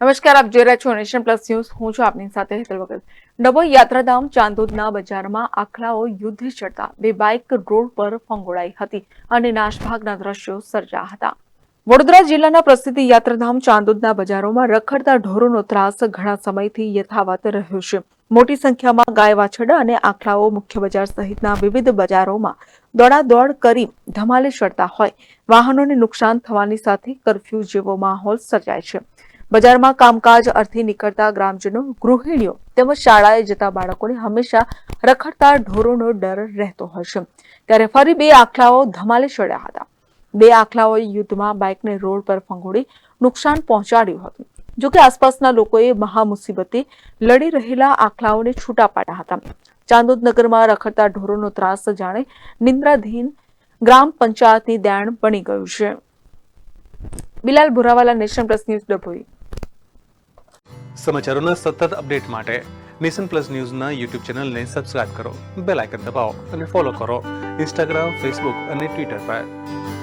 નમસ્કાર, આપ જોઈ રહ્યા છો નેશન પ્લસ ન્યૂઝ. હું છું આપની સાથે હેતલ વગર. ડભોઈ યાત્રાધામ ચાંદોદના બજારમાં આખલાઓ યુદ્ધ ચડતા બે બાઇક રોડ પર ફંગોળાઈ હતી અને નાસભાગના દ્રશ્યો સર્જાયા હતા. વડોદરા જિલ્લાના પ્રસિદ્ધ યાત્રાધામ ચાંદોદના બજારોમાં રખડતા ઢોરોનો ત્રાસ ઘણા સમયથી યથાવત રહ્યો છે. મોટી સંખ્યામાં ગાય વાછરડા અને આખલાઓ મુખ્ય બજાર સહિતના વિવિધ બજારોમાં દોડાદોડ કરી ધમાલે ચડતા હોય વાહનોને નુકસાન થવાની સાથે કરફ્યુ જેવો માહોલ સર્જાય છે. બજારમાં કામકાજ અર્થે નીકળતા ગ્રામજનો, ગૃહિણીઓ તેમજ શાળાએ જતા બાળકોને હંમેશા રખડતા ઢોરોનો ડર રહેતો હોય છે. ત્યારે ફરી બે આખલાઓ ધમાલે ચડ્યા હતા. બે આખલાઓએ યુદ્ધમાં બાઇકને રોડ પર ફંગોળી નુકસાન પહોંચાડ્યું હતું. જોકે આસપાસના લોકોએ મહામુસીબતે લડી રહેલા આખલાઓને છૂટા પાડ્યા હતા. ચાંદોદ નગરમાં રખડતા ઢોરોનો ત્રાસ જાણે નિંદ્રાધીન ગ્રામ પંચાયતની દેણ બની ગયું છે. Bilal Bhurawala, nation plus news, Dabhoi. સમાચારોના સતત અપડેટ માટે નેશન પ્લસ ન્યૂઝના યુટ્યુબ ચેનલને સબસ્ક્રાઇબ કરો, બેલ આઇકન દબાવો અને ફોલો કરો ઇન્સ્ટાગ્રામ, ફેસબુક અને ટ્વિટર પર.